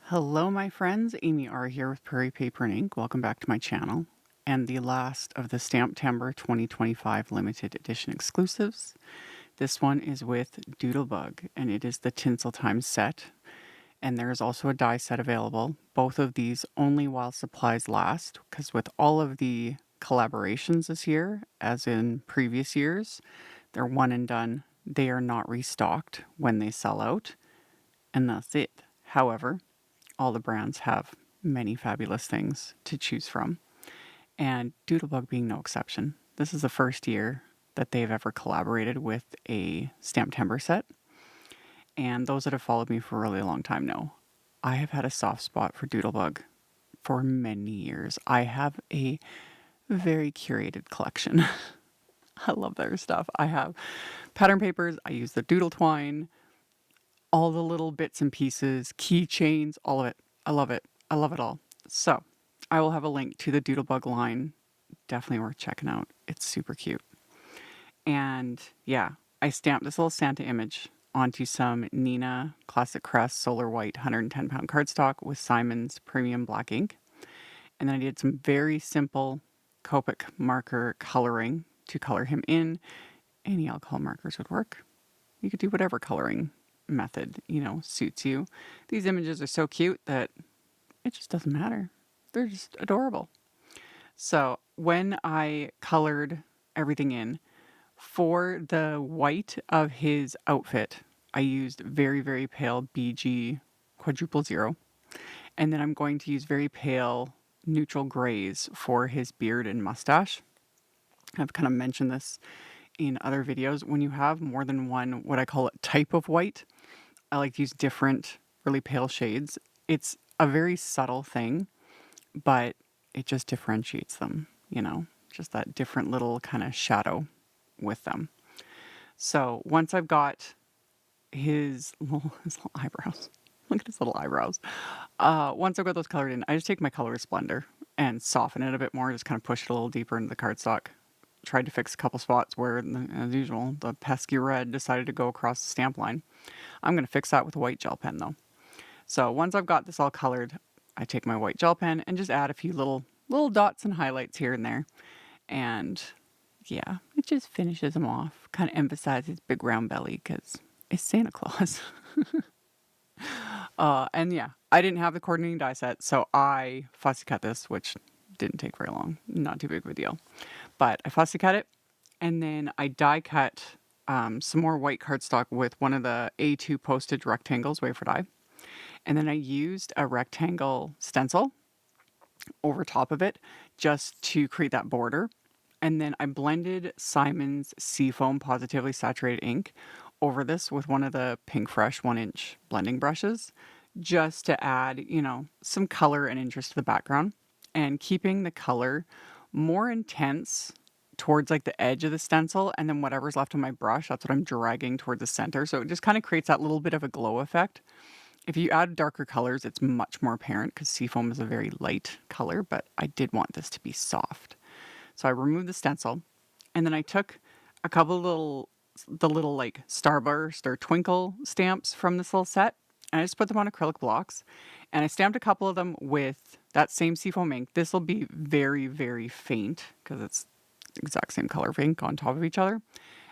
Hello my friends, AmyR here with Prairie Paper and Ink. Welcome back to my channel and the last of the STAMPtember 2025 limited edition exclusives. This one is with Doodlebug and it is the Tinsel Time set, and there is also a die set available. Both of these only while supplies last, because with all of the collaborations this year, as in previous years, they're one and done. They are not restocked when they sell out, and that's it. However, all the brands have many fabulous things to choose from, and Doodlebug being no exception. This is the first year that they've ever collaborated with a STAMPtember set, and those that have followed me for a really long time know I have had a soft spot for Doodlebug for many years. I have a very curated collection. I love their stuff. I have pattern papers, I use the Doodle Twine, all the little bits and pieces, keychains, all of it. I love it. I love it all. So I will have a link to the Doodlebug line. Definitely worth checking out. It's super cute. And yeah, I stamped this little Santa image onto some Neenah Classic Crest Solar White 110-pound cardstock with Simon's Premium Black ink. And then I did some very simple Copic marker coloring to color him in. Any alcohol markers would work. You could do whatever coloring method, suits you. These images are so cute that it just doesn't matter. They're just adorable. So when I colored everything in, for the white of his outfit, I used very, very pale BG quadruple zero. And then I'm going to use very pale neutral grays for his beard and mustache. I've kind of mentioned this in other videos. When you have more than one, what I call a type of white, I like to use different really pale shades. It's a very subtle thing, but it just differentiates them, just that different little kind of shadow with them. So once I've got his little eyebrows, look at his little eyebrows. Once I've got those colored in, I just take my Colorist blender and soften it a bit more, just kind of push it a little deeper into the cardstock. Tried to fix a couple spots where, as usual, the pesky red decided to go across the stamp line. I'm going to fix that with a white gel pen though. So once I've got this all colored, I take my white gel pen and just add a few little dots and highlights here and there. And yeah, it just finishes him off. Kind of emphasizes big round belly because it's Santa Claus. And yeah, I didn't have the coordinating die set, so I fussy cut this, which didn't take very long. Not too big of a deal. But I fussy cut it, and then I die cut some more white cardstock with one of the A2 Postage Rectangles wafer die. And then I used a rectangle stencil over top of it just to create that border. And then I blended Simon's SEAFOAM Pawsitively Saturated ink over this with one of the Pinkfresh 1-inch blending brushes, just to add, some color and interest to the background, and keeping the color more intense towards like the edge of the stencil, and then whatever's left on my brush, that's what I'm dragging towards the center. So it just kind of creates that little bit of a glow effect. If you add darker colors, it's much more apparent because SEAFOAM is a very light color, but I did want this to be soft. So I removed the stencil, and then I took a couple the little like starburst or twinkle stamps from this little set, and I just put them on acrylic blocks, and I stamped a couple of them with that same SEAFOAM ink. This will be very, very faint because it's the exact same color of ink on top of each other.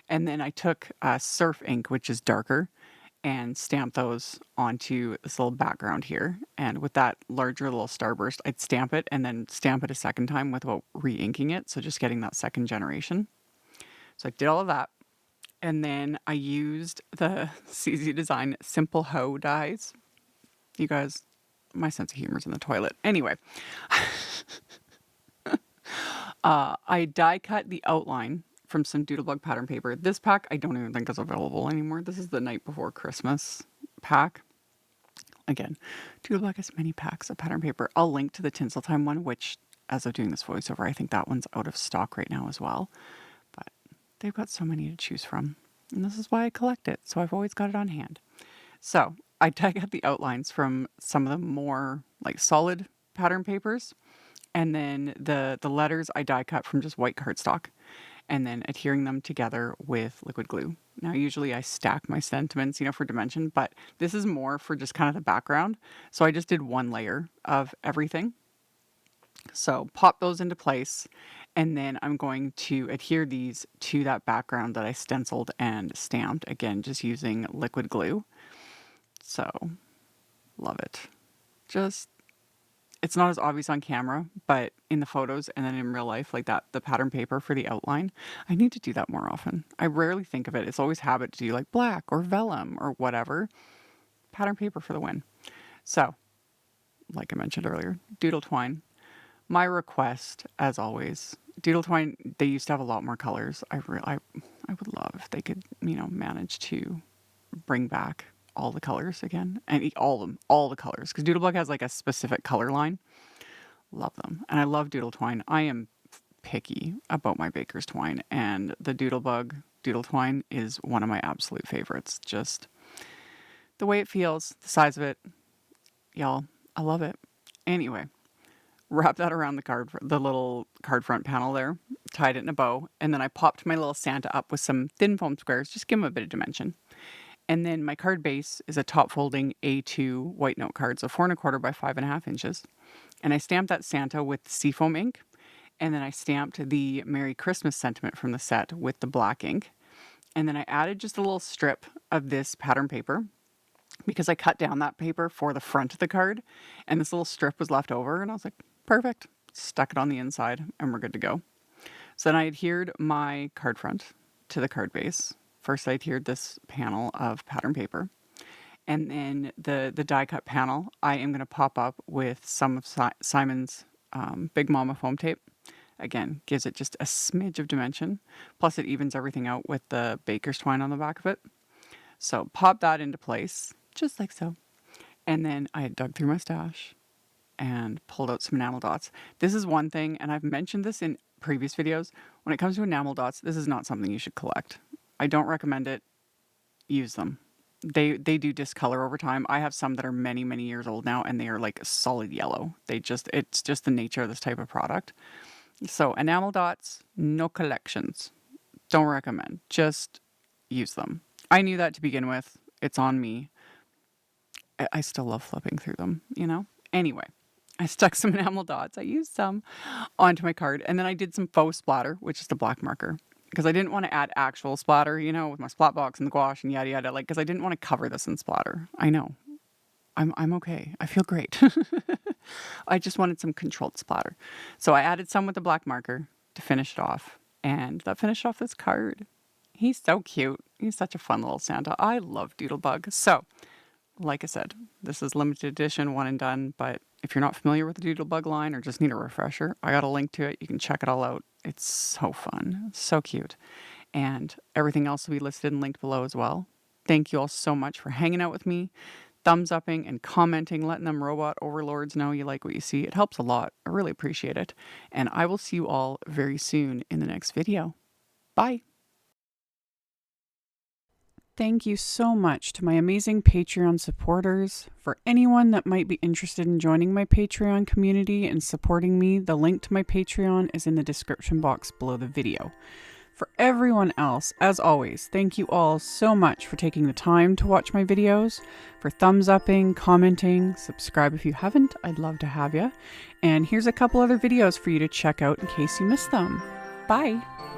And then I took surf ink, which is darker, and stamp those onto this little background here. And with that larger little starburst, I'd stamp it and then stamp it a second time without re-inking it. So just getting that second generation. So I did all of that. And then I used the CZ Design Simple Hoe dies. You guys, my sense of humor is in the toilet. Anyway, I die cut the outline from some Doodlebug pattern paper. This pack I don't even think is available anymore. This is the night before Christmas pack. Again, Doodlebug has many packs of pattern paper. I'll link to the Tinsel Time one, which as of doing this voiceover, I think that one's out of stock right now as well. But they've got so many to choose from. And this is why I collect it. So I've always got it on hand. So I die cut the outlines from some of the more like solid pattern papers. And then the letters I die cut from just white cardstock. and then adhering them together with liquid glue. Now, usually I stack my sentiments, for dimension, but this is more for just kind of the background. So I just did one layer of everything. So pop those into place, and then I'm going to adhere these to that background that I stenciled and stamped, again, just using liquid glue. So love it. It's not as obvious on camera, but in the photos and then in real life, like that, the pattern paper for the outline, I need to do that more often. I rarely think of it. It's always habit to do like black or vellum or whatever. Pattern paper for the win. So, like I mentioned earlier, Doodle Twine. My request, as always, Doodle Twine, they used to have a lot more colors. I would love if they could, manage to bring back all the colors again and eat all the colors, because Doodlebug has like a specific color line. Love them. And I love Doodle Twine. I am picky about my baker's twine, and the Doodlebug Doodle Twine is one of my absolute favorites. Just the way it feels, the size of it, y'all, I love it. Anyway, wrap that around the little card front panel there, tied it in a bow, and then I popped my little Santa up with some thin foam squares, just give him a bit of dimension. And then my card base is a top folding A2 white note card, so 4 1/4 by 5.5 inches. And I stamped that Santa with SEAFOAM ink. And then I stamped the Merry Christmas sentiment from the set with the black ink. And then I added just a little strip of this pattern paper, because I cut down that paper for the front of the card. And this little strip was left over. And I was like, perfect. Stuck it on the inside and we're good to go. So then I adhered my card front to the card base. First, I adhered this panel of pattern paper, and then the die cut panel, I am going to pop up with some of Simon's Big Mama foam tape. Again, gives it just a smidge of dimension, plus it evens everything out with the baker's twine on the back of it. So pop that into place, just like so. And then I had dug through my stash and pulled out some enamel dots. This is one thing, and I've mentioned this in previous videos, when it comes to enamel dots, this is not something you should collect. I don't recommend it. Use them. They do discolor over time. I have some that are many, many years old now, and they are like solid yellow. It's just the nature of this type of product. So enamel dots, no collections. Don't recommend. Just use them. I knew that to begin with. It's on me. I still love flipping through them, Anyway, I stuck some enamel dots. I used some onto my card, and then I did some faux splatter, which is the black marker, because I didn't want to add actual splatter, with my splat box and the gouache and yada yada, because I didn't want to cover this in splatter. I know. I'm okay. I feel great. I just wanted some controlled splatter. So I added some with the black marker to finish it off, and that finished off this card. He's so cute. He's such a fun little Santa. I love Doodlebug. So, like I said, this is limited edition, one and done, but if you're not familiar with the Doodlebug line or just need a refresher, I got a link to it. You can check it all out. It's so fun, so cute. And everything else will be listed and linked below as well. Thank you all so much for hanging out with me, thumbs upping and commenting, letting them robot overlords know you like what you see. It helps a lot. I really appreciate it. And I will see you all very soon in the next video. Bye. Thank you so much to my amazing Patreon supporters. For anyone that might be interested in joining my Patreon community and supporting me, the link to my Patreon is in the description box below the video. For everyone else, as always, thank you all so much for taking the time to watch my videos, for thumbs upping, commenting, subscribe if you haven't, I'd love to have you. And here's a couple other videos for you to check out in case you missed them. Bye!